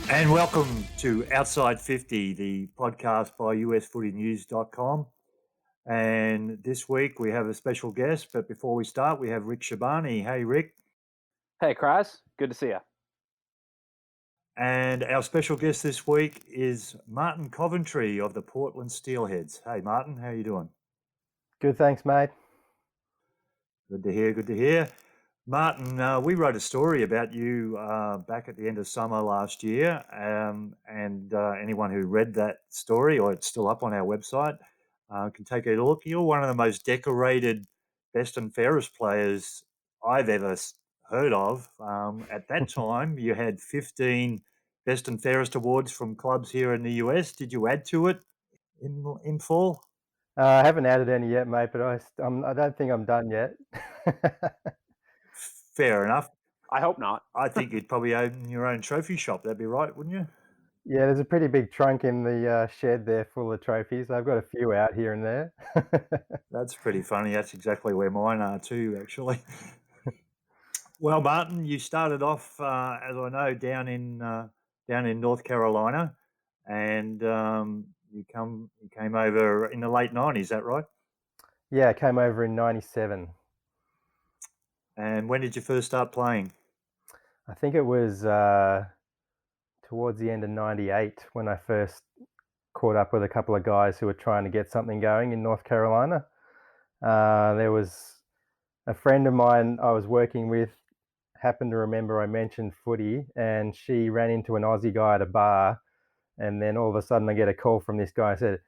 And welcome to Outside 50, the podcast by usfootynews.com. And this week we have a special guest, but before we start, we have Rick Shaibani. Hey, Rick. Hey, Kraz. Good to see you. And our special guest this week is Martin Coventry of the Portland Steelheads. Hey, Martin, how you doing? Good, thanks, mate. Good to hear, good to hear. Martin, we wrote a story about you back at the end of summer last year, and anyone who read that story, or it's still up on our website, can take a look. You're one of the most decorated best and fairest players I've ever heard of. At that time, you had 15 best and fairest awards from clubs here in the US. Did you add to it in fall? I haven't added any yet, mate, but I don't think I'm done yet. Fair enough. I hope not. I think you'd probably own your own trophy shop. That'd be right, wouldn't you? Yeah, there's a pretty big trunk in the shed there full of trophies. I've got a few out here and there. That's pretty funny. That's exactly where mine are too, actually. Well, Martin, you started off, as I know, down in North Carolina, and you came over in the late '90s. Is that right? Yeah, I came over in '97. And when did you first start playing? I think it was towards the end of '98 when I first caught up with a couple of guys who were trying to get something going in North Carolina. There was a friend of mine I was working with, happened to remember I mentioned footy, and she ran into an Aussie guy at a bar, and then all of a sudden I get a call from this guy. I said,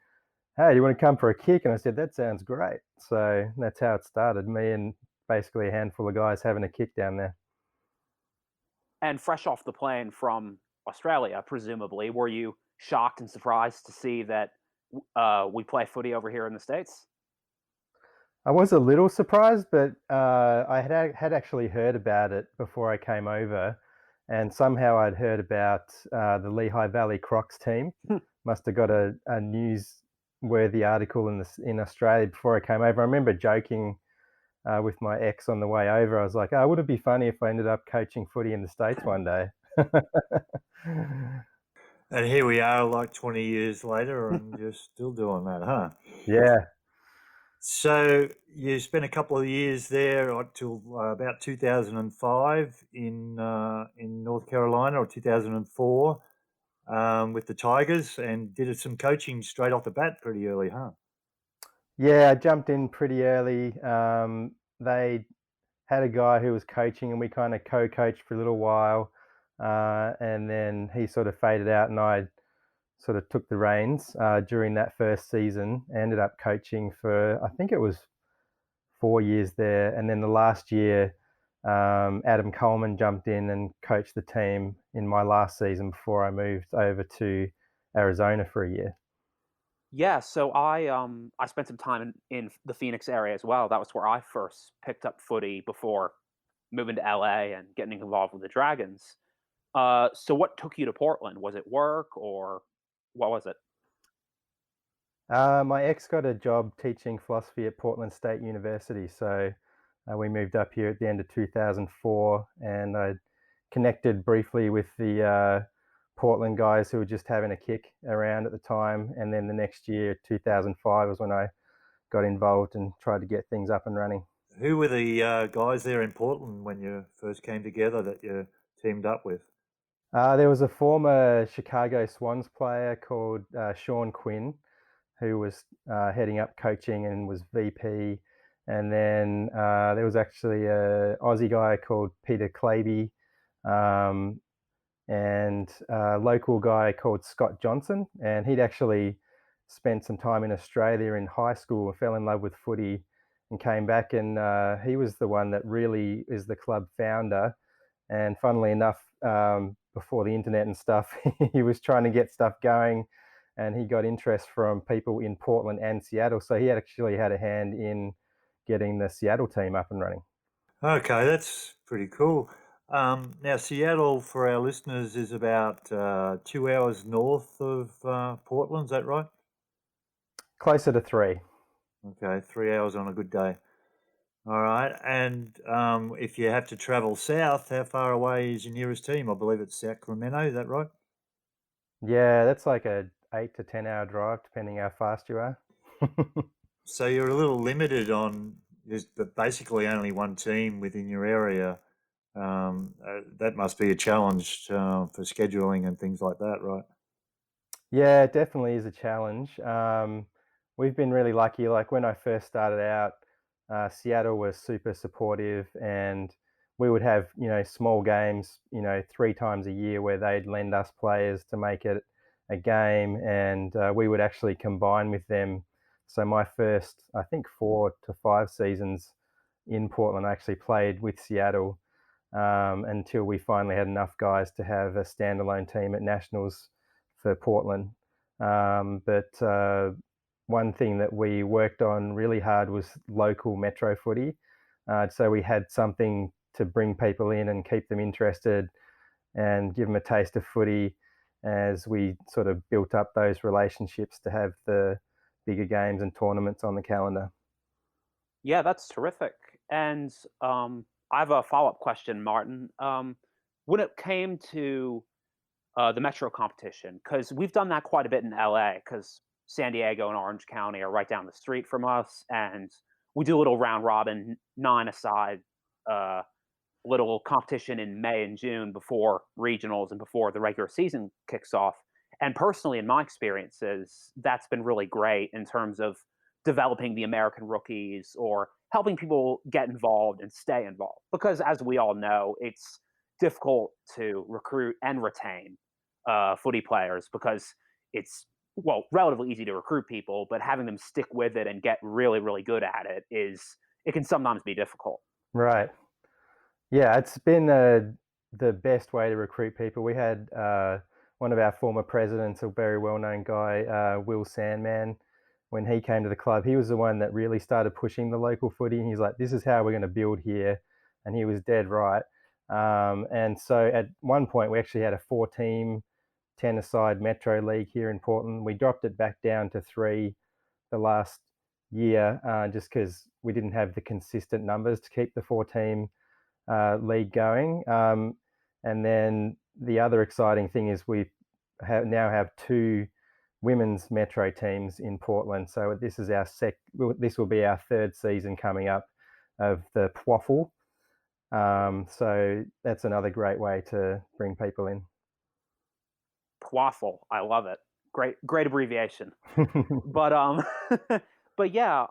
"Hey, do you want to come for a kick?" And I said, "That sounds great." So that's how it started, me and basically a handful of guys having a kick down there. And fresh off the plane from Australia, presumably, were you shocked and surprised to see that we play footy over here in the States? I was a little surprised, but I had actually heard about it before I came over, and somehow I'd heard about the Lehigh Valley Crocs team. Must have got a newsworthy article in Australia before I came over. I remember joking with my ex on the way over. I was like, "Oh, would it be funny if I ended up coaching footy in the States one day?" And here we are, like 20 years later, and you're still doing that, huh? Yeah. So you spent a couple of years there until about 2005 in North Carolina, or 2004 with the Tigers, and did some coaching straight off the bat pretty early, huh? Yeah, I jumped in pretty early. They had a guy who was coaching, and we kind of co-coached for a little while, and then he sort of faded out, and I sort of took the reins during that first season. Ended up coaching for, I think it was 4 years there, and then the last year, Adam Coleman jumped in and coached the team in my last season before I moved over to Arizona for a year. Yeah, so I spent some time in the Phoenix area as well. That was where I first picked up footy before moving to LA and getting involved with the Dragons. So what took you to Portland? Was it work or what was it? My ex got a job teaching philosophy at Portland State University, so we moved up here at the end of 2004, and I connected briefly with the Portland guys who were just having a kick around at the time, and then the next year, 2005, was when I got involved and tried to get things up and running. Who were the guys there in Portland when you first came together that you teamed up with? There was a former Chicago Swans player called Sean Quinn, who was heading up coaching and was VP. And then there was actually a Aussie guy called Peter Claby, and a local guy called Scott Johnson. And he'd actually spent some time in Australia in high school and fell in love with footy and came back. And he was the one that really is the club founder. And funnily enough, before the internet and stuff, he was trying to get stuff going, and he got interest from people in Portland and Seattle. So he actually had a hand in getting the Seattle team up and running. Okay, that's pretty cool. Now, Seattle, for our listeners, is about 2 hours north of Portland. Is that right? Closer to 3. Okay, 3 hours on a good day. All right. And if you have to travel south, how far away is your nearest team? I believe it's Sacramento. Is that right? Yeah, that's like a 8 to 10 hour drive, depending how fast you are. So you're a little limited on there's basically only one team within your area. That must be a challenge for scheduling and things like that, right? Yeah, it definitely is a challenge. We've been really lucky. Like when I first started out, Seattle was super supportive, and we would have small games, 3 times a year where they'd lend us players to make it a game, and we would actually combine with them. So my first, I think, 4 to 5 seasons in Portland, I actually played with Seattle until we finally had enough guys to have a standalone team at nationals for Portland. But one thing that we worked on really hard was local metro footy. So we had something to bring people in and keep them interested and give them a taste of footy as we sort of built up those relationships to have the bigger games and tournaments on the calendar. Yeah, that's terrific. And I have a follow-up question, Martin. When it came to the metro competition, because we've done that quite a bit in LA, because San Diego and Orange County are right down the street from us, and we do a little round robin, 9-a-side little competition in May and June before regionals and before the regular season kicks off. And personally, in my experiences, that's been really great in terms of developing the American rookies or helping people get involved and stay involved. Because as we all know, it's difficult to recruit and retain footy players because it's, well, relatively easy to recruit people, but having them stick with it and get really, really good at it it can sometimes be difficult. Right. Yeah, it's been the best way to recruit people. We had one of our former presidents, a very well-known guy, Will Sandman, when he came to the club. He was the one that really started pushing the local footy. And he's like, this is how we're going to build here. And he was dead right. And so at one point, we actually had a 4-team, 10-a-side Metro League here in Portland. We dropped it back down to 3 the last year just because we didn't have the consistent numbers to keep the 4-team league going. And then the other exciting thing is we now have 2 women's metro teams in Portland. So this is this will be our 3rd season coming up of the Pwaffle. So that's another great way to bring people in. Quaffle, I love it. Great abbreviation. But but yeah,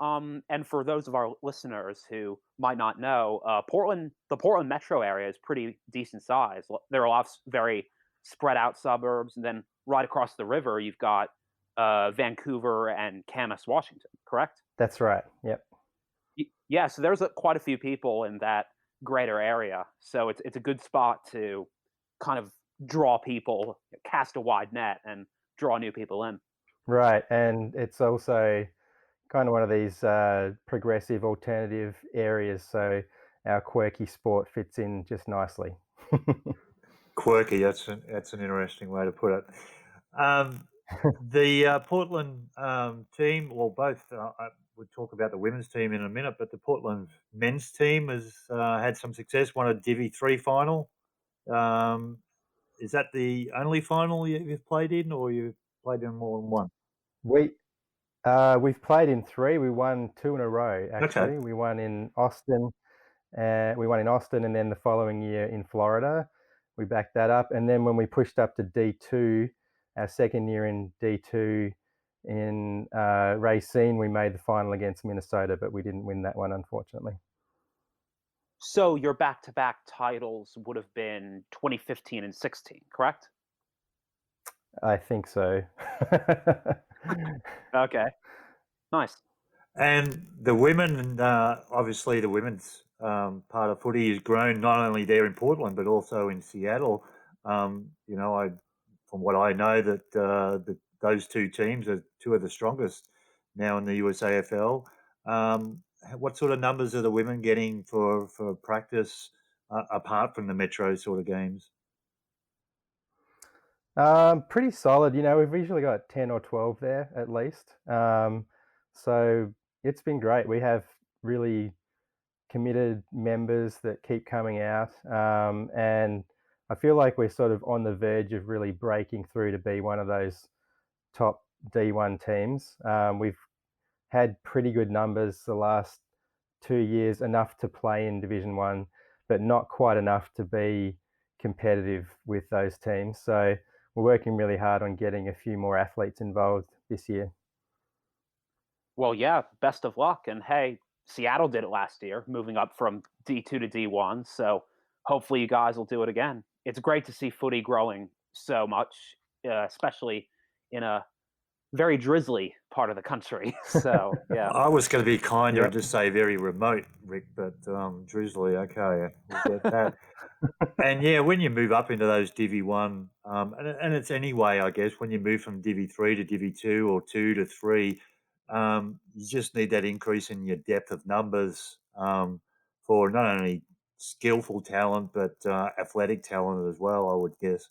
and for those of our listeners who might not know, the Portland metro area is pretty decent size. There are a lot of very spread out suburbs, and then right across the river, you've got Vancouver and Camas, Washington. Correct? That's right. Yep. Yeah. So there's quite a few people in that greater area. So it's a good spot to kind of draw people, cast a wide net, and draw new people in. Right. And it's also kind of one of these progressive alternative areas. So our quirky sport fits in just nicely. Quirky, that's an interesting way to put it. The Portland team, well, both, we'll talk about the women's team in a minute, but the Portland men's team has had some success, won a Divi 3 final. Is that the only final you've played in, or you've played in more than one? We've played in 3. We won 2 in a row, actually. Okay. We won in Austin. And then the following year in Florida, we backed that up. And then when we pushed up to D2, our second year in D2 in Racine, we made the final against Minnesota, but we didn't win that one, unfortunately. So your back-to-back titles would have been 2015 and 16, correct? I think so. Okay, nice. And the women, obviously, the women's part of footy has grown not only there in Portland but also in Seattle. From what I know, that those 2 teams are 2 of the strongest now in the USAFL. What sort of numbers are the women getting for practice apart from the metro sort of games? Pretty solid. We've usually got 10 or 12 there at least. So it's been great. We have really committed members that keep coming out. And I feel like we're sort of on the verge of really breaking through to be one of those top D1 teams. We've had pretty good numbers the last 2 years, enough to play in Division 1, but not quite enough to be competitive with those teams. So we're working really hard on getting a few more athletes involved this year. Well, yeah, best of luck. And hey, Seattle did it last year, moving up from D2 to D1. So hopefully you guys will do it again. It's great to see footy growing so much, especially in a very drizzly part of the country. So, yeah. I was going to be kinder and Yep. just say very remote, Rick, but drizzly, okay, we'll get that. And yeah, when you move up into those Divi 1, and it's anyway, I guess, when you move from Divi 3 to Divi 2 or 2 to 3, you just need that increase in your depth of numbers for not only skillful talent, but athletic talent as well, I would guess.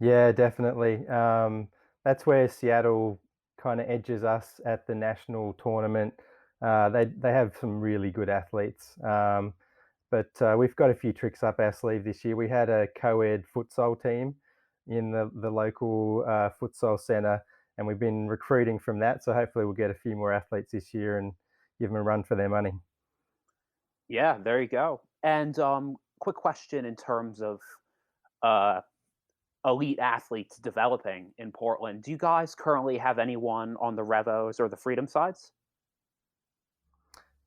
Yeah, definitely. That's where Seattle kind of edges us at the national tournament. They have some really good athletes, but we've got a few tricks up our sleeve this year. We had a co-ed futsal team in the local futsal centre, and we've been recruiting from that. So hopefully we'll get a few more athletes this year and give them a run for their money. Yeah, there you go. And quick question in terms of uh, elite athletes developing in Portland. Do you guys currently have anyone on the Revos or the Freedom sides?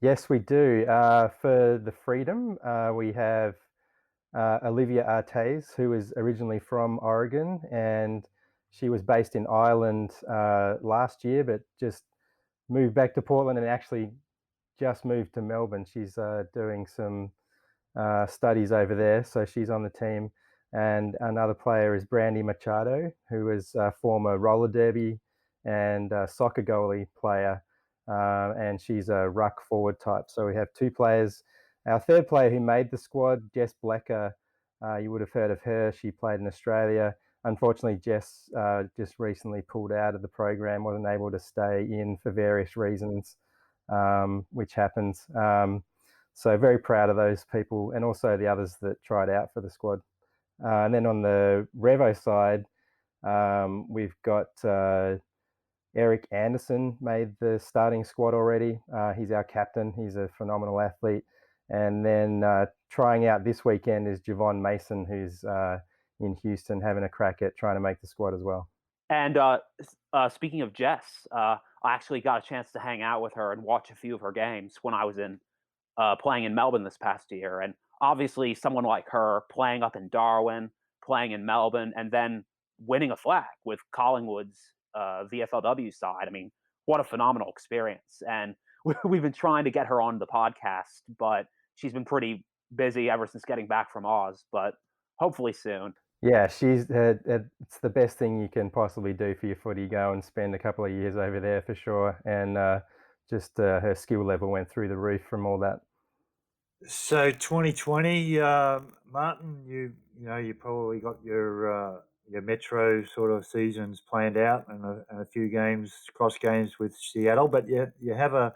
Yes, we do. For the Freedom, we have Olivia Artes, who is originally from Oregon, and she was based in Ireland last year, but just moved back to Portland and actually just moved to Melbourne. She's doing some studies over there, so she's on the team. And another player is Brandy Machado, who is a former roller derby and soccer goalie player, and she's a ruck forward type. So we have two players. Our third player who made the squad, Jess Blecker, you would have heard of her. She played in Australia. Unfortunately, Jess just recently pulled out of the program, wasn't able to stay in for various reasons, which happens. So very proud of those people and also the others that tried out for the squad. And then on the Revo side, we've got Eric Anderson made the starting squad already. He's our captain. He's a phenomenal athlete. And then trying out this weekend is Javon Mason, who's in Houston, having a crack at trying to make the squad as well. And speaking of Jess, I actually got a chance to hang out with her and watch a few of her games when I was in playing in Melbourne this past year. And obviously, someone like her playing up in Darwin, playing in Melbourne, and then winning a flag with Collingwood's VFLW side. I mean, what a phenomenal experience. And we've been trying to get her on the podcast, but she's been pretty busy ever since getting back from Oz, but hopefully soon. Yeah, it's the best thing you can possibly do for your footy. Go and spend a couple of years over there for sure. And just her skill level went through the roof from all that. So 2020, Martin, you probably got your Metro sort of seasons planned out and a few games, cross games with Seattle, but you have a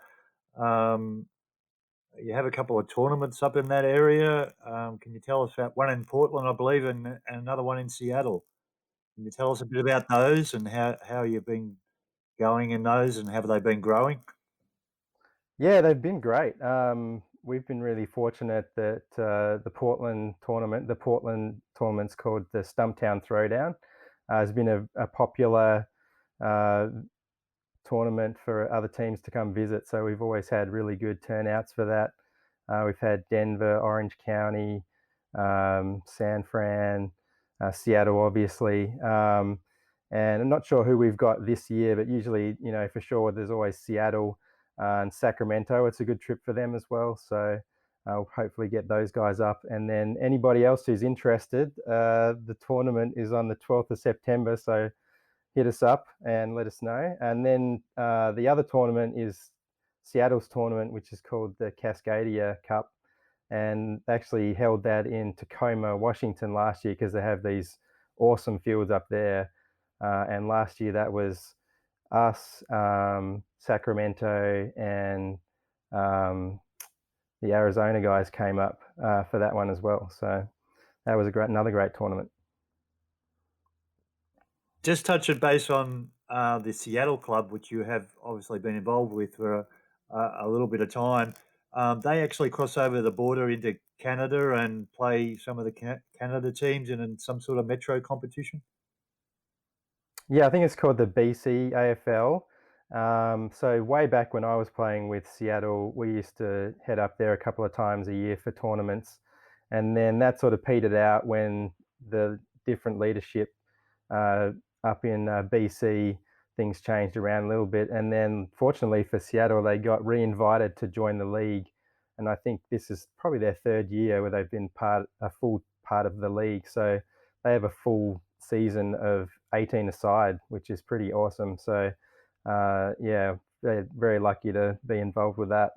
couple of tournaments up in that area. Can you tell us about one in Portland, I believe, and another one in Seattle? Can you tell us a bit about those and how you've been going in those and have they been growing? Yeah, they've been great. We've been really fortunate that the Portland tournament's called the Stumptown Throwdown, has been a popular tournament for other teams to come visit. So we've always had really good turnouts for that. We've had Denver, Orange County, San Fran, Seattle, obviously. And I'm not sure who we've got this year, but usually, for sure, there's always Seattle and Sacramento. It's a good trip for them as well. So I'll hopefully get those guys up. And then anybody else who's interested, the tournament is on the 12th of September. So hit us up and let us know. And then the other tournament is Seattle's tournament, which is called the Cascadia Cup. And actually held that in Tacoma, Washington last year because they have these awesome fields up there. And last year that was us, Sacramento, and the Arizona guys came up for that one as well. So that was another great tournament. Just touching base on the Seattle club, which you have obviously been involved with for a little bit of time. They actually cross over the border into Canada and play some of the Canada teams in some sort of metro competition. Yeah, I think it's called the BC AFL. So way back when I was playing with Seattle, we used to head up there a couple of times a year for tournaments, and then that sort of petered out when the different leadership up in BC, things changed around a little bit, and then fortunately for Seattle, they got re-invited to join the league, and I think this is probably their third year where they've been a full part of the league. So they have a full season of 18 aside, which is pretty awesome. So yeah, they're very lucky to be involved with that.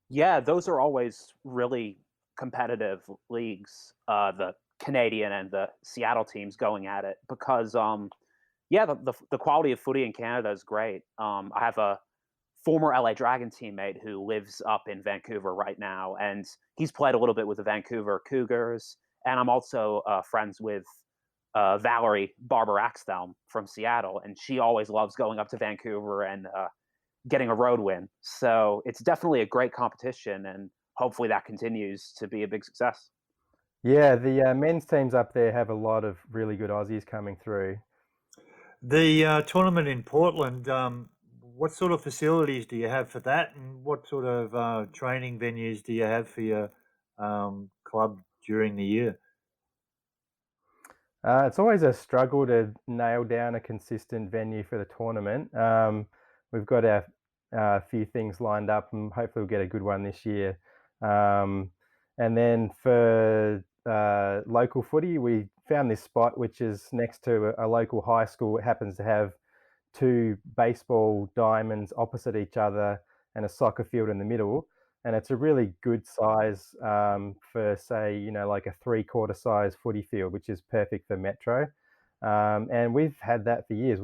Yeah, those are always really competitive leagues, the Canadian and the Seattle teams going at it, because yeah, the quality of footy in Canada is great. I have a former LA Dragon teammate who lives up in Vancouver right now, and he's played a little bit with the Vancouver Cougars. And I'm also friends with Valerie Barber Axthelm from Seattle, and she always loves going up to Vancouver and getting a road win. So it's definitely a great competition, and hopefully that continues to be a big success. Yeah, the men's teams up there have a lot of really good Aussies coming through. The tournament in Portland, what sort of facilities do you have for that, and what sort of training venues do you have for your club during the year? It's always a struggle to nail down a consistent venue for the tournament. We've got a few things lined up, and hopefully we'll get a good one this year. And then for local footy, we found this spot which is next to a local high school. It happens to have two baseball diamonds opposite each other and a soccer field in the middle. And it's a really good size for, say, like a 3/4 size footy field, which is perfect for metro. And we've had that for years.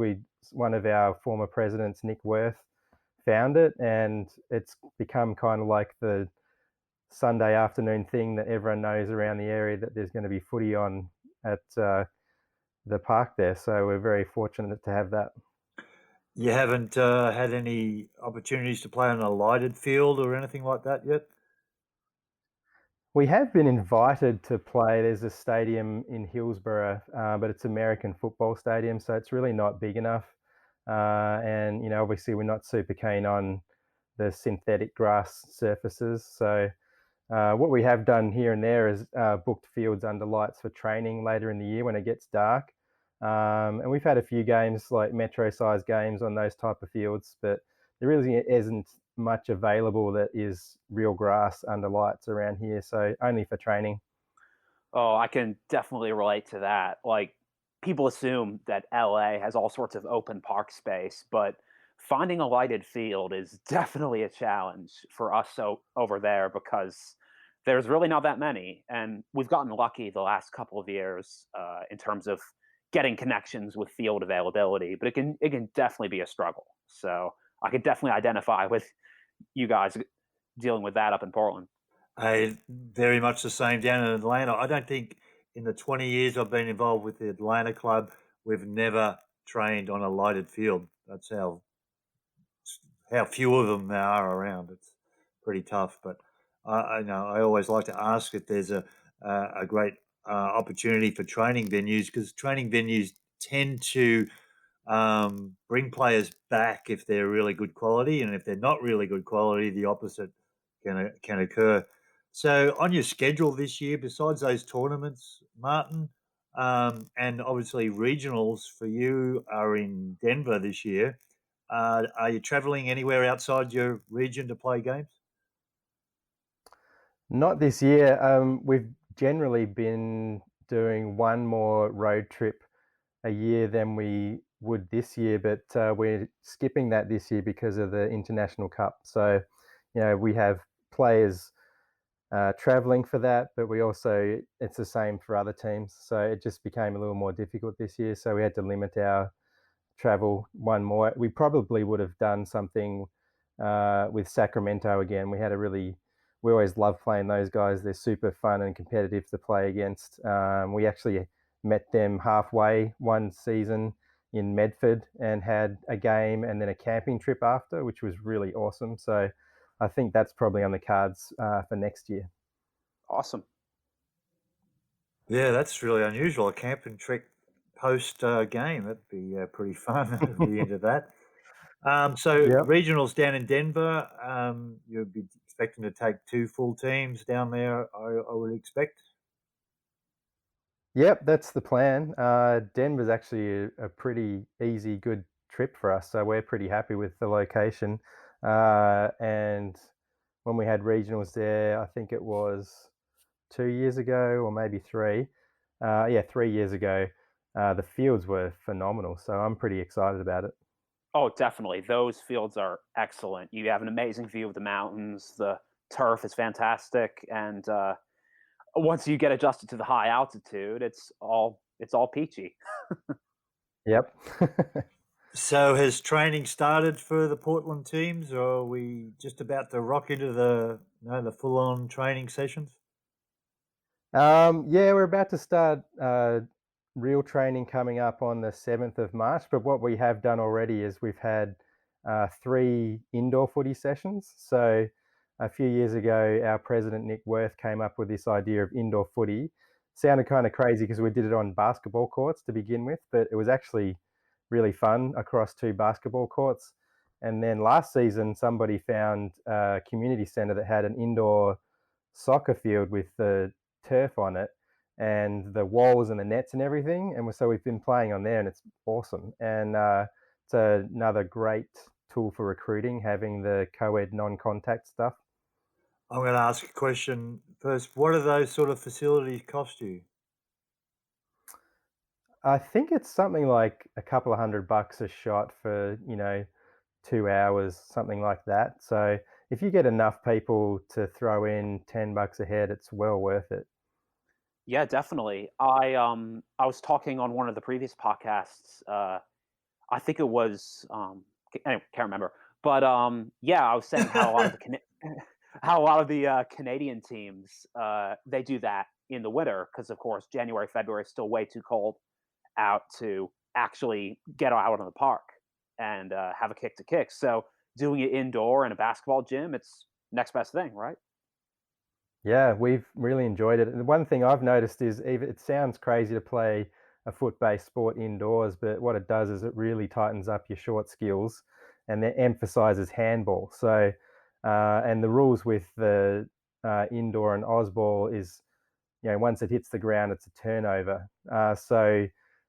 One of our former presidents, Nick Worth, found it, and it's become kind of like the Sunday afternoon thing that everyone knows around the area, that there's going to be footy on at the park there. So we're very fortunate to have that. You haven't had any opportunities to play on a lighted field or anything like that yet? We have been invited to play. There's a stadium in Hillsborough, but it's American football stadium, so it's really not big enough. And obviously, we're not super keen on the synthetic grass surfaces. So what we have done here and there is booked fields under lights for training later in the year when it gets dark. And we've had a few games, like metro-sized games, on those type of fields, but there really isn't much available that is real grass under lights around here, so only for training. Oh, I can definitely relate to that. Like, people assume that LA has all sorts of open park space, but finding a lighted field is definitely a challenge for us over there, because there's really not that many. And we've gotten lucky the last couple of years in terms of getting connections with field availability, but it can definitely be a struggle. So I could definitely identify with you guys dealing with that up in Portland. Very much the same down in Atlanta. I don't think in the 20 years I've been involved with the Atlanta club, we've never trained on a lighted field. That's how few of them there are around. It's pretty tough, but I know I always like to ask if there's a great opportunity for training venues, because training venues tend to bring players back if they're really good quality, and if they're not really good quality, the opposite can occur. So, on your schedule this year, besides those tournaments, Martin, and obviously regionals for you are in Denver this year. Are you traveling anywhere outside your region to play games? Not this year. We've generally been doing one more road trip a year than we would this year, but we're skipping that this year because of the International Cup. So, we have players traveling for that, but it's the same for other teams. So it just became a little more difficult this year. So we had to limit our travel one more. We probably would have done something with Sacramento again. We we always love playing those guys. They're super fun and competitive to play against. We actually met them halfway one season in Medford and had a game and then a camping trip after, which was really awesome. So I think that's probably on the cards for next year. Awesome. Yeah, that's really unusual. A camping trip post game. That'd be pretty fun. I'd be into that. So Yep. regionals down in Denver, you'd be expecting to take 2 full teams down there, I would expect. Yep, that's the plan. Denver's actually a pretty easy, good trip for us, so we're pretty happy with the location. And when we had regionals there, I think it was 2 years ago or maybe three. Yeah, 3 years ago. The fields were phenomenal, so I'm pretty excited about it. Oh, definitely. Those fields are excellent. You have an amazing view of the mountains. The turf is fantastic, and once you get adjusted to the high altitude, it's all peachy. Yep. So has training started for the Portland teams, or are we just about to rock into the full-on training sessions? Yeah, we're about to start real training coming up on the 7th of March. But what we have done already is we've had 3 indoor footy sessions. So a few years ago, our president, Nick Worth, came up with this idea of indoor footy. Sounded kind of crazy because we did it on basketball courts to begin with, but it was actually really fun across 2 basketball courts. And then last season, somebody found a community centre that had an indoor soccer field with the turf on it and the walls and the nets and everything. And so we've been playing on there, and it's awesome. And it's another great tool for recruiting, having the co-ed non-contact stuff. I'm going to ask a question first. What do those sort of facilities cost you? I think it's something like a couple of $100 a shot for 2 hours, something like that. So if you get enough people to throw in $10 a head, it's well worth it. Yeah, definitely. I was talking on one of the previous podcasts. I think it was anyway, can't remember. But yeah, I was saying how a lot of the how a lot of the Canadian teams they do that in the winter because of course January, February is still way too cold out to actually get out on the park and have a kick to kick. So doing it indoor in a basketball gym, it's next best thing, right? Yeah, we've really enjoyed it. And the one thing I've noticed is even it sounds crazy to play a foot-based sport indoors, but what it does is it really tightens up your short skills and then emphasizes handball. So, and the rules with the indoor and Osball is, once it hits the ground, it's a turnover. So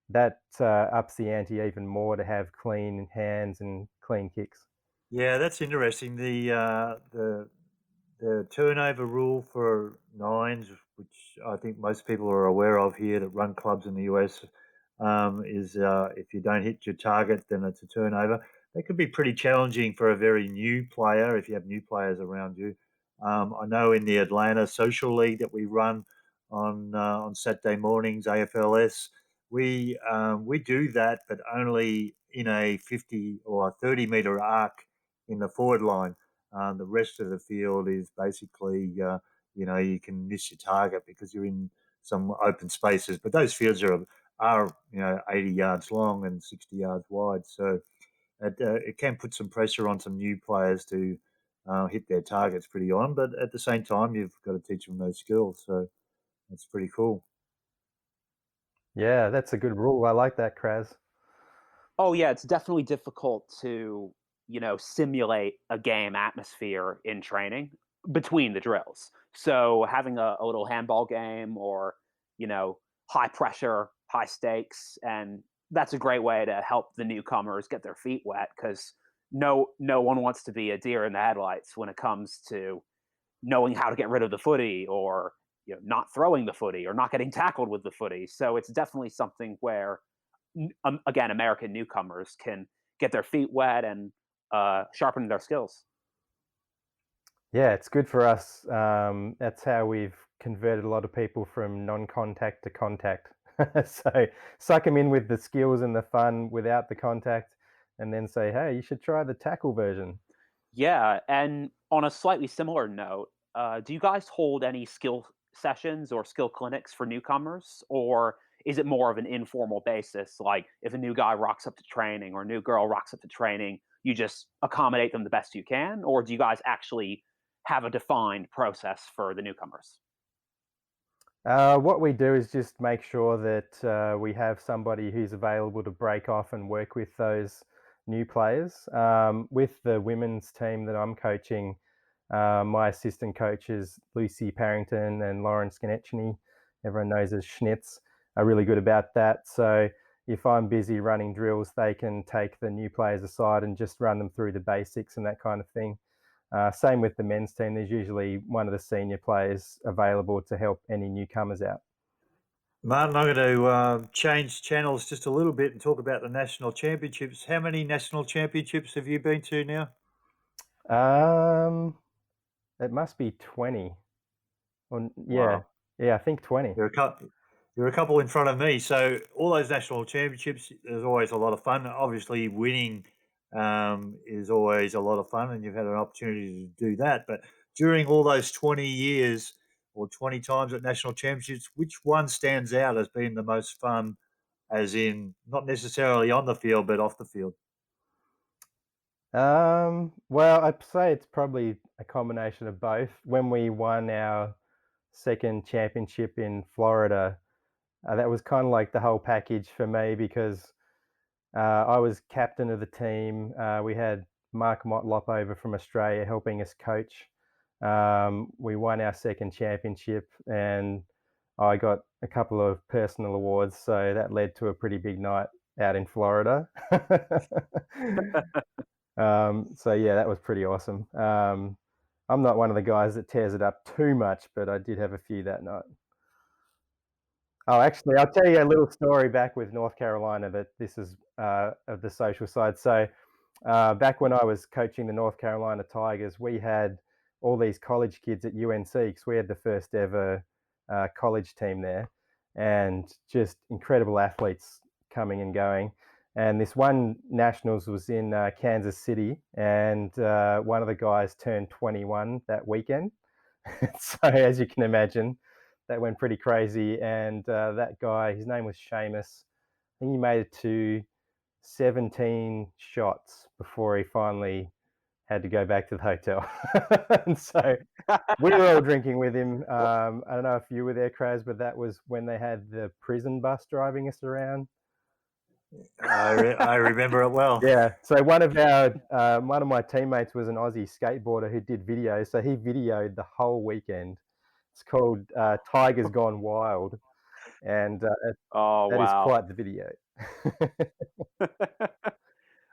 that ups the ante even more to have clean hands and clean kicks. Yeah, that's interesting. The turnover rule for nines, which I think most people are aware of here that run clubs in the US, is if you don't hit your target, then it's a turnover. That could be pretty challenging for a very new player if you have new players around you. I know in the Atlanta Social League that we run on Saturday mornings, AFLS, we do that, but only in a 50 or 30-meter arc in the forward line. The rest of the field is basically, you can miss your target because you're in some open spaces. But those fields are 80 yards long and 60 yards wide. So it can put some pressure on some new players to hit their targets pretty on. But at the same time, you've got to teach them those skills. So that's pretty cool. Yeah, that's a good rule. I like that, Kraz. Oh yeah, it's definitely difficult to, simulate a game atmosphere in training between the drills. So having a little handball game or, high pressure, high stakes, and that's a great way to help the newcomers get their feet wet because no one wants to be a deer in the headlights when it comes to knowing how to get rid of the footy or not throwing the footy or not getting tackled with the footy. So it's definitely something where again, American newcomers can get their feet wet and sharpen their skills. Yeah, it's good for us. That's how we've converted a lot of people from non-contact to contact. So suck them in with the skills and the fun without the contact, and then say, "Hey, you should try the tackle version." Yeah, and on a slightly similar note, do you guys hold any skill sessions or skill clinics for newcomers, or is it more of an informal basis? Like if a new guy rocks up to training or a new girl rocks up to training, you just accommodate them the best you can, or do you guys actually have a defined process for the newcomers? What we do is just make sure that we have somebody who's available to break off and work with those new players. With the women's team that I'm coaching, my assistant coaches, Lucy Parrington and Lauren Skonechny, everyone knows as Schnitz, are really good about that. So if I'm busy running drills, they can take the new players aside and just run them through the basics and that kind of thing. Same with the men's team. There's usually one of the senior players available to help any newcomers out. Martin, I'm going to change channels just a little bit and talk about the national championships. How many national championships have you been to now? It must be 20. Wow. Yeah, I think 20. You're a couple in front of me. So all those national championships, there's always a lot of fun. Obviously, winning is always a lot of fun, and you've had an opportunity to do that. But during all those 20 years or 20 times at national championships, which one stands out as being the most fun, as in not necessarily on the field, but off the field? Well, I'd say it's probably a combination of both. When we won our second championship in Florida, that was kind of like the whole package for me because I was captain of the team. We had Mark Motlop over from Australia helping us coach. We won our second championship and I got a couple of personal awards. So that led to a pretty big night out in Florida. So yeah, that was pretty awesome. I'm not one of the guys that tears it up too much, but I did have a few that night. Oh, actually, I'll tell you a little story back with North Carolina that this is of the social side. So back when I was coaching the North Carolina Tigers, we had all these college kids at UNC because we had the first ever college team there and just incredible athletes coming and going. And this one nationals was in Kansas City, and one of the guys turned 21 that weekend. So as you can imagine, that went pretty crazy. And that guy, his name was Seamus. I think he made it to 17 shots before he finally had to go back to the hotel. And so we were all drinking with him. I don't know if you were there, Kraz, but that was when they had the prison bus driving us around. I remember it well. Yeah. So one of my teammates was an Aussie skateboarder who did videos. So he videoed the whole weekend. It's called Tigers Gone Wild, and Oh, that is wow. quite the video.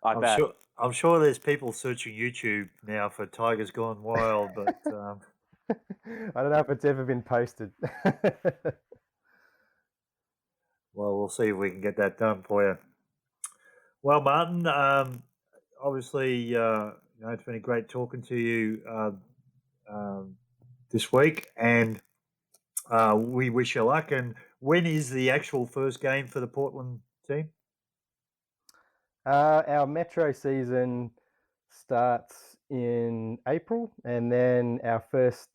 I bet. I'm sure there's people searching YouTube now for Tigers Gone Wild, but I don't know if it's ever been posted. well, we'll see if we can get that done for you. Well, Martin, obviously, it's been a great talking to you this week, and we wish you luck. And when is the actual first game for the Portland team? Our Metro season starts in April, and then our first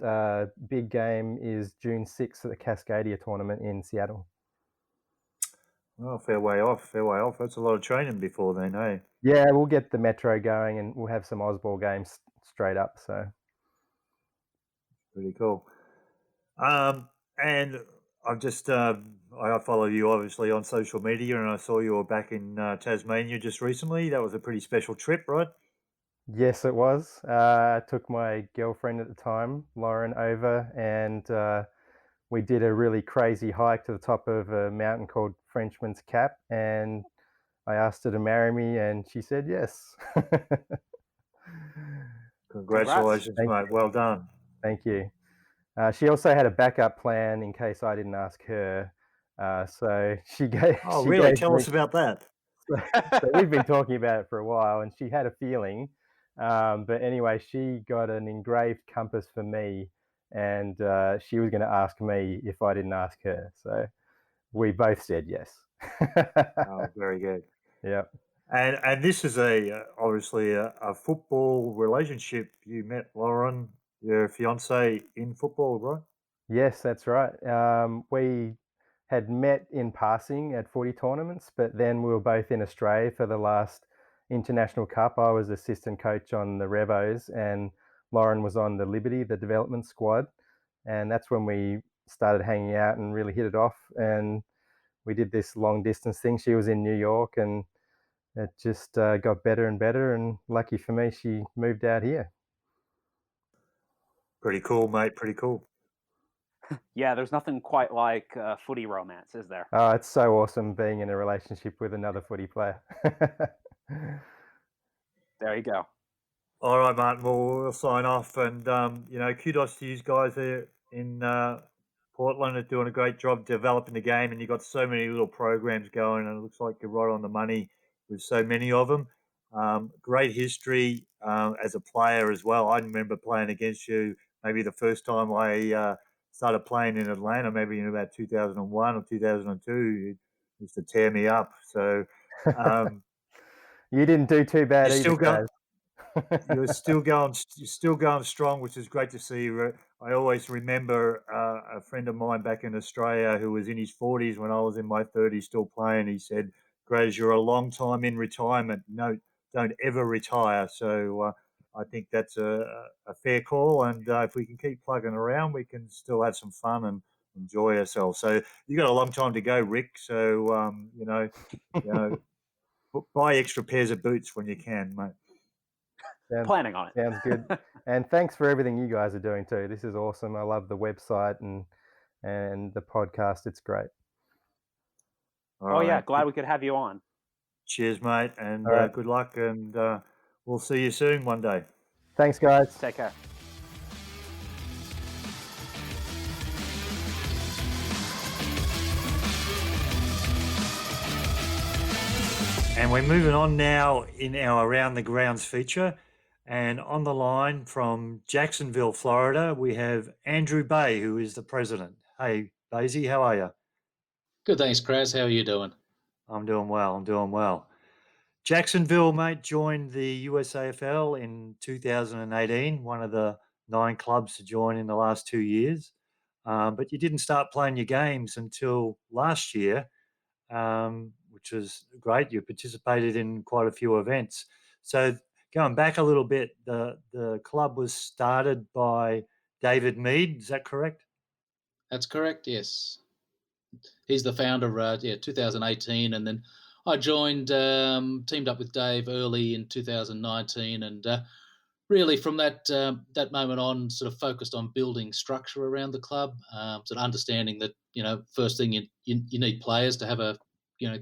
big game is June 6th at the Cascadia tournament in Seattle. Oh, fair way off. That's a lot of training before then, eh? Yeah, we'll get the Metro going, and we'll have some Osball games straight up. So pretty cool. And I've just I follow you obviously on social media, and I saw you were back in Tasmania just recently. That was a pretty special trip, right? yes, it was. I took my girlfriend at the time, Lauren, over, and we did a really crazy hike to the top of a mountain called Frenchman's Cap, and I asked her to marry me, and she said yes. Congratulations, mate. Well done. Thank you. She also had a backup plan in case I didn't ask her. So she gave. Oh, really? Tell us about that. So we've been talking about it for a while, and she had a feeling. But anyway, she got an engraved compass for me, and she was going to ask me if I didn't ask her. So we both said yes. Oh, very good. Yeah. And this is obviously a football relationship. You met Lauren your fiance in football, right? Yes, that's right. We had met in passing at footy tournaments, but then we were both in Australia for the last International Cup. I was assistant coach on the Revos, and Lauren was on the Liberty, the development squad. And that's when we started hanging out and really hit it off. And we did this long distance thing. She was in New York, and it just got better and better. And lucky for me, she moved out here. Pretty cool, mate. Pretty cool. Yeah, there's nothing quite like footy romance, is there? Oh, it's so awesome being in a relationship with another footy player. There you go. All right, Martin. Well, we'll sign off, and kudos to you guys there in Portland are doing a great job developing the game, and you've got so many little programs going, and it looks like you're right on the money with so many of them. Great history as a player as well. I remember playing against you maybe the first time I started playing in Atlanta, maybe in about 2001 or 2002. You used to tear me up. So You didn't do too bad you're either, still going. Kaz. You're still going. You're still going strong, which is great to see. I always remember a friend of mine back in Australia who was in his 40s when I was in my 30s, still playing. He said, "Graz, you're a long time in retirement. No, don't ever retire." So I think that's a fair call. And if we can keep plugging around, we can still have some fun and enjoy ourselves. So you got a long time to go, Rick. So you know, buy extra pairs of boots when you can, mate. Planning on it. Sounds good. And thanks for everything you guys are doing too. This is awesome. I love the website and the podcast. It's great. All Oh right, yeah, mate. glad we could have you on. Cheers, mate, and All right. good luck, and we'll see you soon one day. Thanks, guys. Take care. And we're moving on now in our Around the Grounds feature. And on the line from Jacksonville, Florida, we have Andrew Beh, who is the president. Hey, Basie, how are you? Good, thanks, Kraz. How are you doing? I'm doing well. I'm doing well. Jacksonville, mate, joined the USAFL in 2018, one of the 9 clubs to join in the last 2 years. But you didn't start playing your games until last year, which was great. You participated in quite a few events. So going back a little bit, the club was started by David Mead. Is that correct? That's correct, yes. He's the founder, 2018, and then I joined, teamed up with Dave early in 2019, and really from that moment on, sort of focused on building structure around the club, sort of understanding that first thing you need players to have a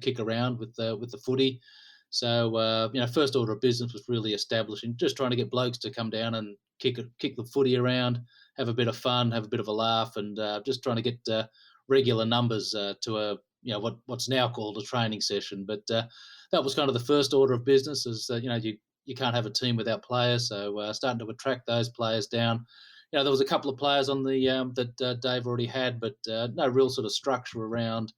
kick around with the footy. So first order of business was really establishing, just trying to get blokes to come down and kick the footy around, have a bit of fun, have a bit of a laugh, and just trying to get regular numbers to a what's now called a training session. But that was kind of the first order of business. Is you can't have a team without players, so starting to attract those players down. There was a couple of players on the that Dave already had, but no real sort of structure around.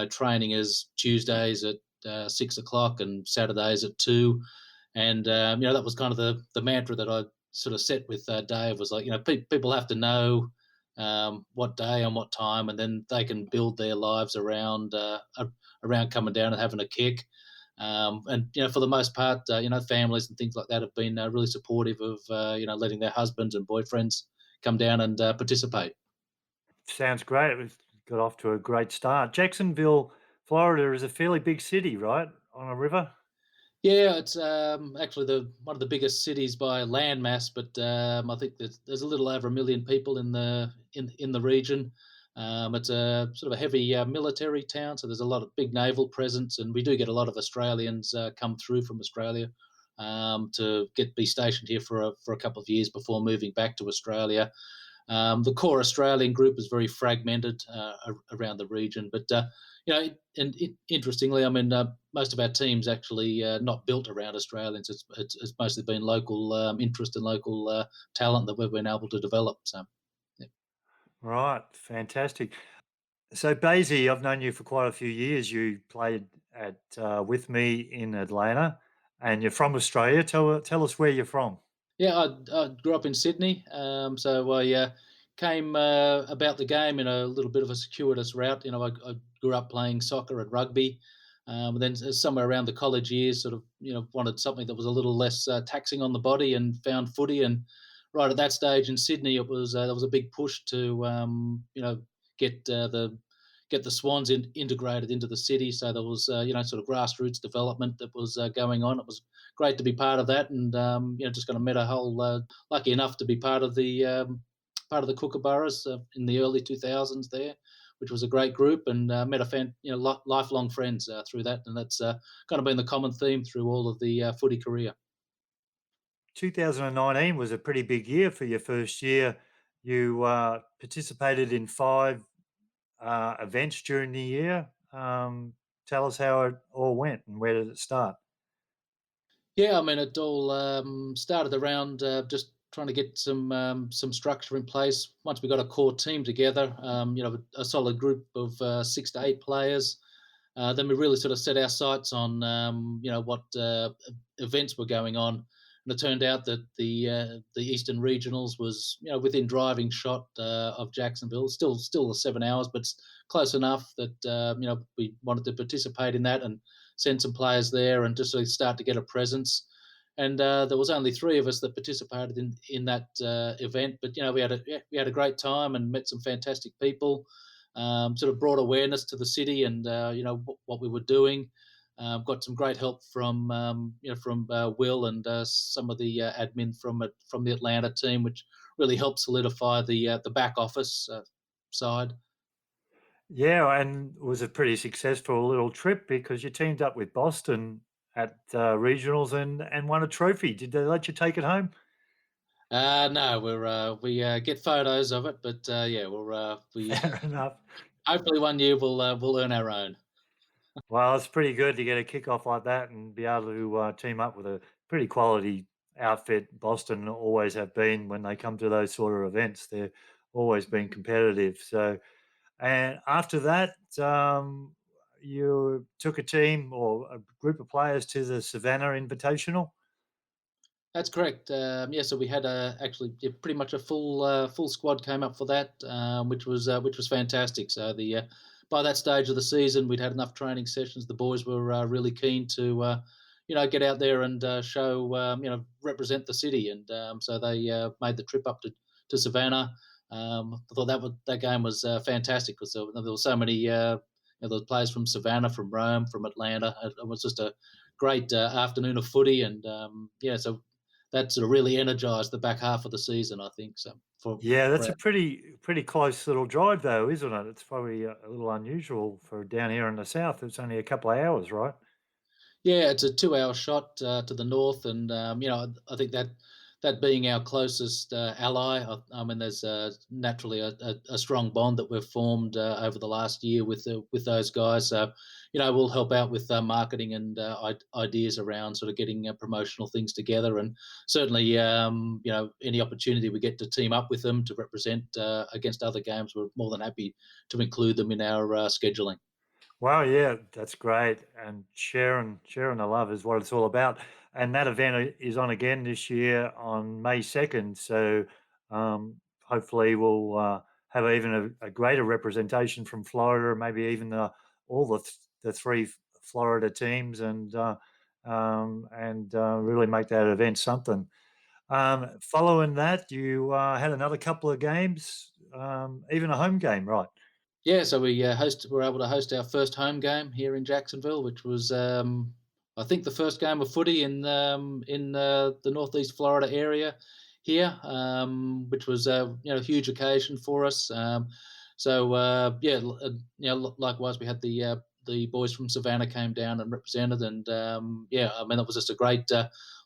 Training is Tuesdays at 6 o'clock and Saturdays at 2, and that was kind of the mantra that I sort of set with Dave was like, people have to know what day and what time, and then they can build their lives around coming down and having a kick. And for the most part, families and things like that have been really supportive of letting their husbands and boyfriends come down and participate. Sounds great. It got off to a great start. Jacksonville, Florida is a fairly big city, right? On a river? Yeah, it's actually one of the biggest cities by landmass, but I think there's a little over 1 million people in the region. It's a sort of a heavy military town, so there's a lot of big naval presence, and we do get a lot of Australians come through from Australia to be stationed here for a couple of years before moving back to Australia. The core Australian group is very fragmented around the region, but interestingly, I mean, most of our teams actually not built around Australians. It's mostly been local interest and local talent that we've been able to develop. So, yeah. Right, fantastic. So, Basie, I've known you for quite a few years. You played with me in Atlanta, and you're from Australia. Tell us where you're from. Yeah, I grew up in Sydney, so I came about the game in a little bit of a circuitous route. I grew up playing soccer and rugby. And then somewhere around the college years, sort of, wanted something that was a little less taxing on the body, and found footy. And right at that stage in Sydney, it was there was a big push to, get the Swans integrated into the city. So there was, sort of grassroots development that was going on. It was great to be part of that, and just kind of met a whole lucky enough to be part of the Kookaburras in the early 2000s there, which was a great group, and met lifelong friends through that, and that's kind of been the common theme through all of the footy career. 2019 was a pretty big year for your first year. You participated in 5 events during the year. Tell us how it all went and where did it start? Yeah, I mean, it all started around just trying to get some structure in place. Once we got a core team together, a solid group of 6 to 8 players, then we really sort of set our sights on what events were going on, and it turned out that the Eastern Regionals was within driving shot of Jacksonville. Still 7 hours, but it's close enough that we wanted to participate in that and send some players there and just really start to get a presence. And there was only 3 of us that participated in that event, but we had a great time and met some fantastic people. Sort of brought awareness to the city and what we were doing. Got some great help from Will and some of the admin from the Atlanta team, which really helped solidify the back office side. Yeah, and it was a pretty successful little trip because you teamed up with Boston at regionals and won a trophy. Did they let you take it home? No, we get photos of it, but yeah, we Fair enough. hopefully one year we'll earn our own. Well, it's pretty good to get a kickoff like that and be able to team up with a pretty quality outfit. Boston always have been when they come to those sort of events. They've always been competitive. So, and after that, you took a team or a group of players to the Savannah Invitational. That's correct. Yeah, so we had actually pretty much a full squad came up for that, which was fantastic. So the by that stage of the season, we'd had enough training sessions. The boys were really keen to get out there and show represent the city, and so they made the trip up to Savannah. I thought that game was fantastic because there were so many there were players from Savannah, from Rome, from Atlanta. It was just a great afternoon of footy, and yeah, so that sort of really energized the back half of the season, I think. So Yeah, that's for a pretty close little drive though, isn't it? It's probably a little unusual for down here in the south. It's only a couple of hours, right? Yeah, it's a 2-hour shot to the north, and I think that being our closest ally, I mean, there's naturally a strong bond that we've formed over the last year with those guys. So, we'll help out with marketing and ideas around sort of getting promotional things together, and certainly, any opportunity we get to team up with them to represent against other games, we're more than happy to include them in our scheduling. Wow, yeah, that's great. And sharing the love is what it's all about. And that event is on again this year on May 2nd. So hopefully we'll have even a greater representation from Florida, maybe even all the 3 Florida teams, and really make that event something. Following that, you had another couple of games, even a home game, right? Yeah, so were able to host our first home game here in Jacksonville, which was I think the first game of footy in the Northeast Florida area here, which was a huge occasion for us. So yeah, likewise we had the boys from Savannah came down and represented, and yeah, I mean it was just a great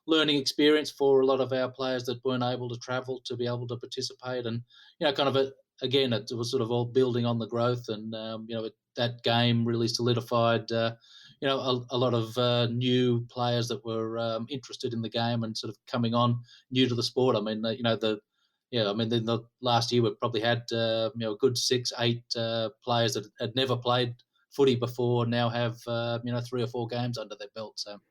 learning experience for a lot of our players that weren't able to travel to be able to participate, and kind of again, it was sort of all building on the growth, and that game really solidified, a lot of new players that were interested in the game and sort of coming on new to the sport. I mean, I mean, in the last year we probably had a good 6, 8 players that had never played footy before now have 3 or 4 games under their belt. So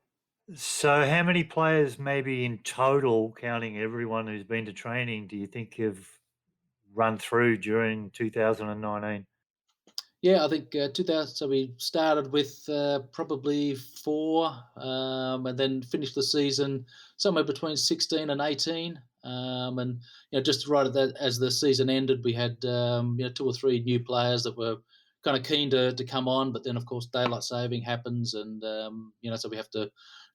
So, how many players, maybe in total, counting everyone who's been to training, do you think have run through during 2019? Yeah, I think 2000. So we started with probably four, and then finished the season somewhere between 16 and 18. And just right at that, as the season ended, we had two or three new players that were kind of keen to come on. But then, of course, daylight saving happens, and so we have to,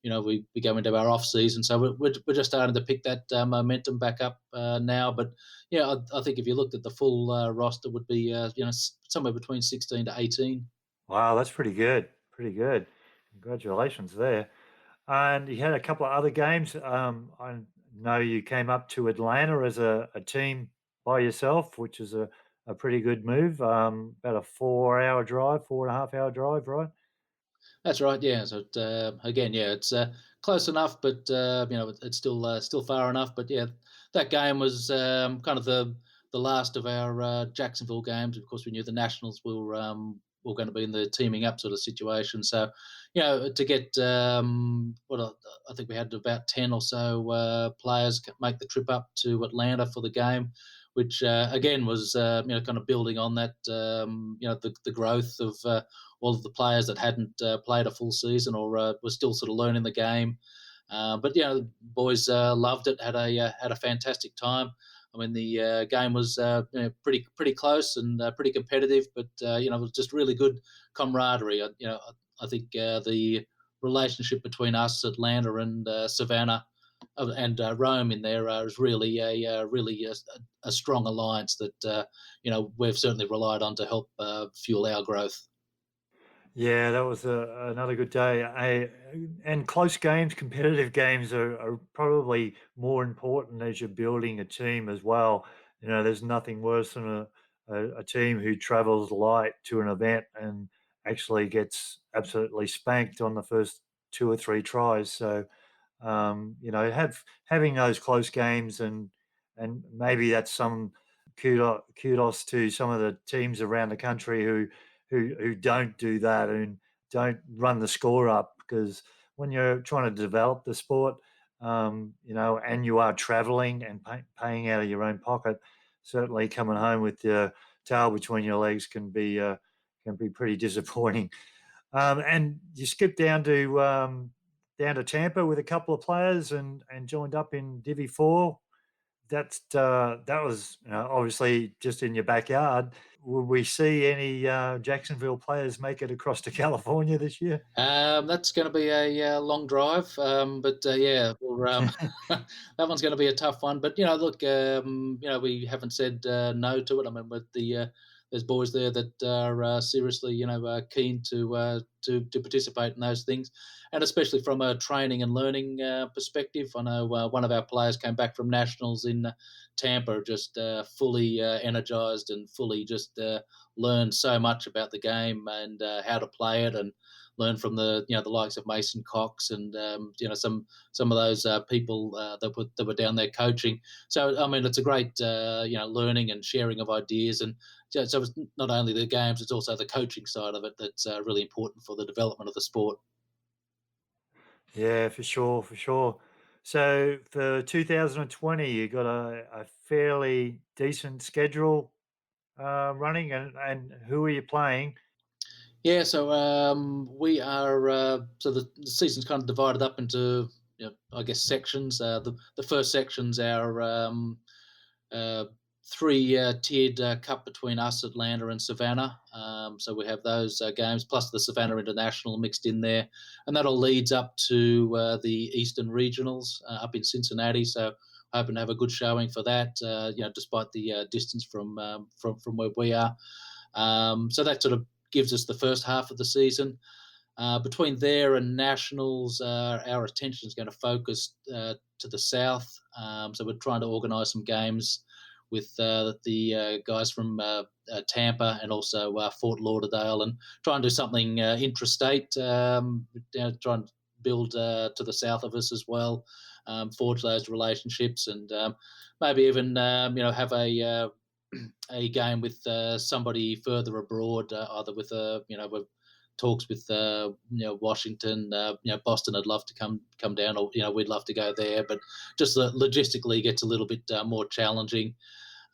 we go into our off season. So we're just starting to pick that momentum back up now. But yeah, I think if you looked at the full roster, would be somewhere between 16 to 18. Wow, that's pretty good. Pretty good. Congratulations there. And you had a couple of other games. I know you came up to Atlanta as a team by yourself, which is a pretty good move. About a 4 hour drive, 4.5 hour drive, right? That's right. Yeah. So again, yeah, it's close enough, but it's still far enough. But yeah, that game was kind of the last of our Jacksonville games. Of course, we knew the Nationals were going to be in the teaming up sort of situation. So, to get I think we had about 10 or so players make the trip up to Atlanta for the game, which again was kind of building on that the growth of all of the players that hadn't played a full season or were still sort of learning the game. But the boys loved it. Had a fantastic time. I mean, the game was pretty close and pretty competitive, but it was just really good camaraderie. I think the relationship between us, Atlanta, and Savannah, and Rome in there is really a strong alliance that we've certainly relied on to help fuel our growth. Yeah, that was another good day. And close games, competitive games are probably more important as you're building a team as well. There's nothing worse than a team who travels light to an event and actually gets absolutely spanked on the first two or three tries. So, having those close games and maybe that's some kudos to some of the teams around the country who don't do that and don't run the score up because when you're trying to develop the sport, and you are traveling and paying out of your own pocket, certainly coming home with your tail between your legs can be pretty disappointing. And you skipped down to Tampa with a couple of players and joined up in Divi 4. That was obviously just in your backyard. Will we see any Jacksonville players make it across to California this year? That's going to be a long drive, but yeah, that one's going to be a tough one. But look, we haven't said no to it. I mean, with there's boys there that are seriously, keen to participate in those things, and especially from a training and learning perspective. I know one of our players came back from nationals in Tampa, just fully energized and fully just learned so much about the game and how to play it and learn from the likes of Mason Cox and some of those people that were down there coaching. So I mean, it's a great learning and sharing of ideas, and so it's not only the games, it's also the coaching side of it that's really important for the development of the sport. Yeah, for sure, for sure. So for 2020, you got a fairly decent schedule running, and who are you playing? Yeah, so we are so the season's kind of divided up into I guess sections. The first section's our uh, three tiered cup between us, Atlanta, and Savannah. So we have those games plus the Savannah International mixed in there, and that all leads up to the Eastern Regionals up in Cincinnati. So hoping to have a good showing for that. Despite the distance from where we are. So that sort of gives us the first half of the season. Between there and nationals, our attention is going to focus to the south. So we're trying to organise some games with the guys from Tampa and also Fort Lauderdale, and try and do something intrastate. Try and build to the south of us as well, forge those relationships, and maybe even have a game with somebody further abroad, either with a talks with Washington, Boston. I'd love to come down, or we'd love to go there, but just logistically gets a little bit more challenging.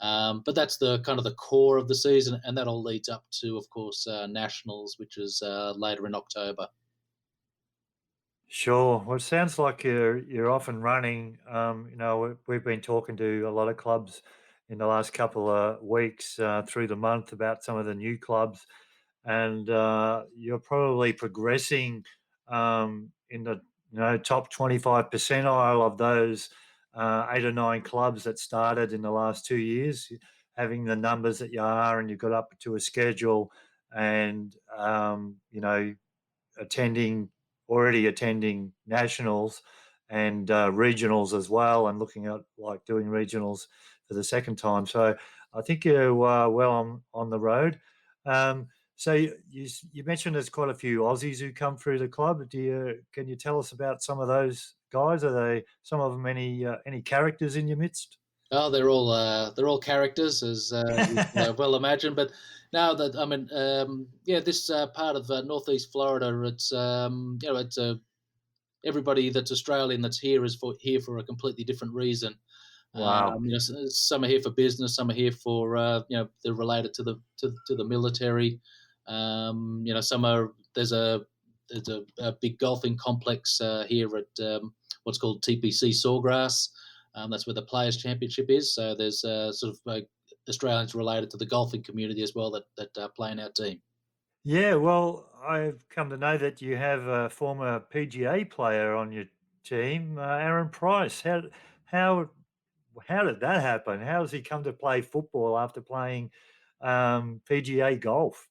But that's the kind of the core of the season, and that all leads up to, of course, nationals, which is later in October. Sure. Well, it sounds like you're off and running. We've been talking to a lot of clubs in the last couple of weeks through the month about some of the new clubs, and you're probably progressing in the top 25 percentile of those 8 or 9 clubs that started in the last 2 years. Having the numbers that you are, and you've got up to a schedule, and attending already attending nationals and regionals as well, and looking at like doing regionals for the second time. So I think you're well on the road. So you mentioned there's quite a few Aussies who come through the club. Can you tell us about some of those guys? Are they some of them any characters in your midst? Oh, they're all characters, as you can, well imagine. But now that I mean, this part of northeast Florida, it's everybody that's Australian that's here is here for a completely different reason. Wow. Some are here for business, some are here for they're related to the military. Some are there's a big golfing complex here at what's called TPC Sawgrass. That's where the Players Championship is. So there's sort of Australians related to the golfing community as well that play in our team. Yeah, well, I've come to know that you have a former PGA player on your team, Aaron Price. How how did that happen? How does he come to play football after playing PGA golf?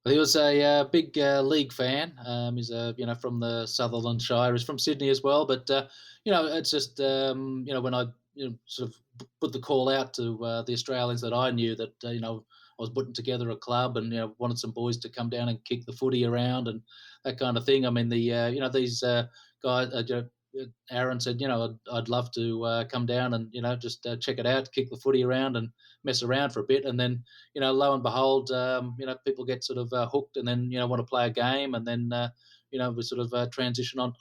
He was a big league fan. He's from the Sutherland Shire. He's from Sydney as well. But it's just when I sort of put the call out to the Australians that I knew that I was putting together a club and wanted some boys to come down and kick the footy around and that kind of thing. I mean these guys. Aaron said, I'd love to come down and just check it out, kick the footy around and mess around for a bit, and then lo and behold, people get sort of hooked, and then want to play a game, and then we sort of transition on,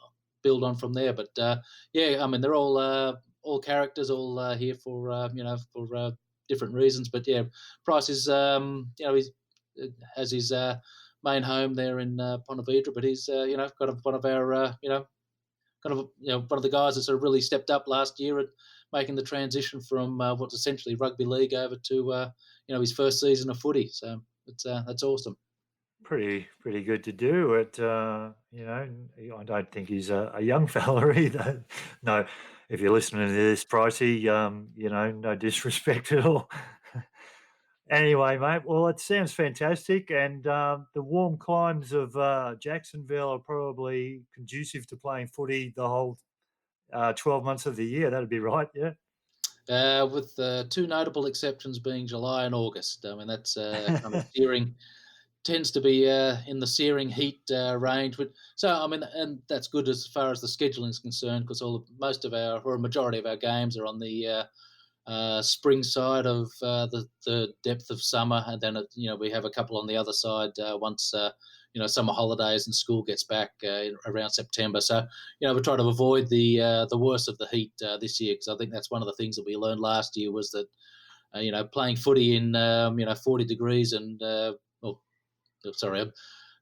build on from there. But yeah, I mean they're all characters, all here for for different reasons. But yeah, Price is he's has his main home there in Ponte Vedra, but he's kind of one of our kind of one of the guys that sort of really stepped up last year at making the transition from what's essentially rugby league over to his first season of footy. So that's awesome. Pretty good to do it. I don't think he's a young fella either. No, if you're listening to this, Pricey, no disrespect at all. Anyway, mate, well, it sounds fantastic, and the warm climes of Jacksonville are probably conducive to playing footy the whole 12 months of the year. That'd be right, yeah. With two notable exceptions being July and August. I mean, that's kind of searing, tends to be in the searing heat range. So, I mean, and that's good as far as the scheduling is concerned, because most of our, or a majority of our games are on the spring side of the depth of summer, and then we have a couple on the other side once summer holidays and school gets back around September. So we try to avoid the worst of the heat this year, because I think that's one of the things that we learned last year was that playing footy in 40 degrees and oh, sorry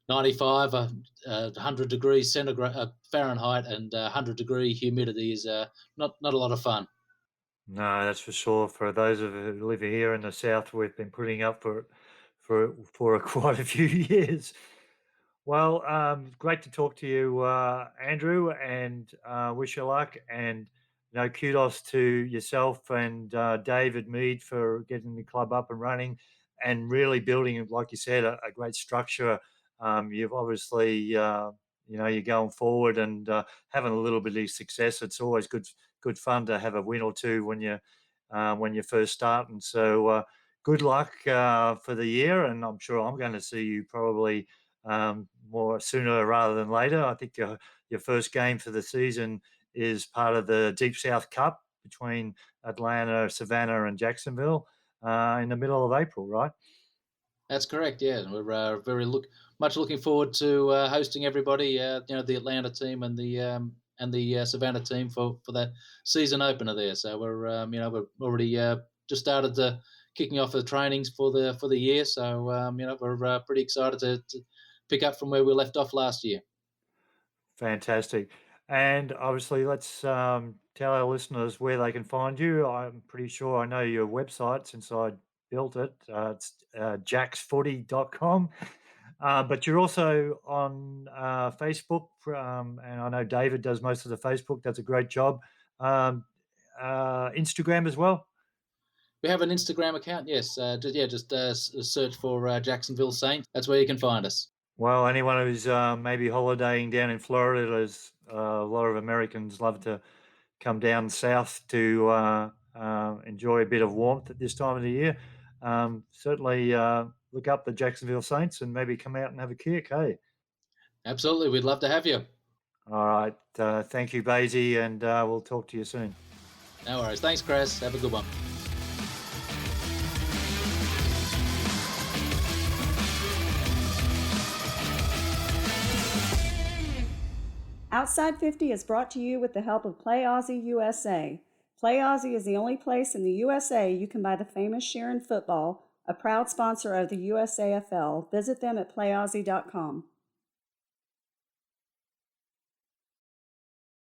95 100 degrees centigrade Fahrenheit and 100-degree humidity is not a lot of fun. No, that's for sure. For those of us who live here in the south, we've been putting up for quite a few years. Well, great to talk to you, Andrew, and wish you luck. And kudos to yourself and David Mead for getting the club up and running, and really building, like you said, a great structure. You've obviously, you're going forward and having a little bit of success. It's always good fun to have a win or two when you first start. And so, good luck for the year. And I'm sure I'm going to see you probably more sooner rather than later. I think your first game for the season is part of the Deep South Cup between Atlanta, Savannah, and Jacksonville in the middle of April, right? That's correct. Yeah, we're much looking forward to hosting everybody. The Atlanta team and the Savannah team for that season opener there. So we're already just started kicking off the trainings for the year. So we're pretty excited to pick up from where we left off last year. Fantastic. And obviously, let's tell our listeners where they can find you. I'm pretty sure I know your website since I built it. It's jacksfooty.com. But you're also on Facebook, and I know David does most of the Facebook, does a great job. Instagram as well. We have an Instagram account, yes. Just search for Jacksonville Saints. That's where you can find us. Well, anyone who's maybe holidaying down in Florida, there's a lot of Americans love to come down south to enjoy a bit of warmth at this time of the year. Certainly look up the Jacksonville Saints and maybe come out and have a kick, hey? Absolutely, we'd love to have you. All right. Thank you, Basie, and we'll talk to you soon. No worries. Thanks, Chris. Have a good one. Outside 50 is brought to you with the help of Play Aussie USA. Play Aussie is the only place in the USA you can buy the famous Sharon football, a proud sponsor of the USAFL. Visit them at playaussie.com.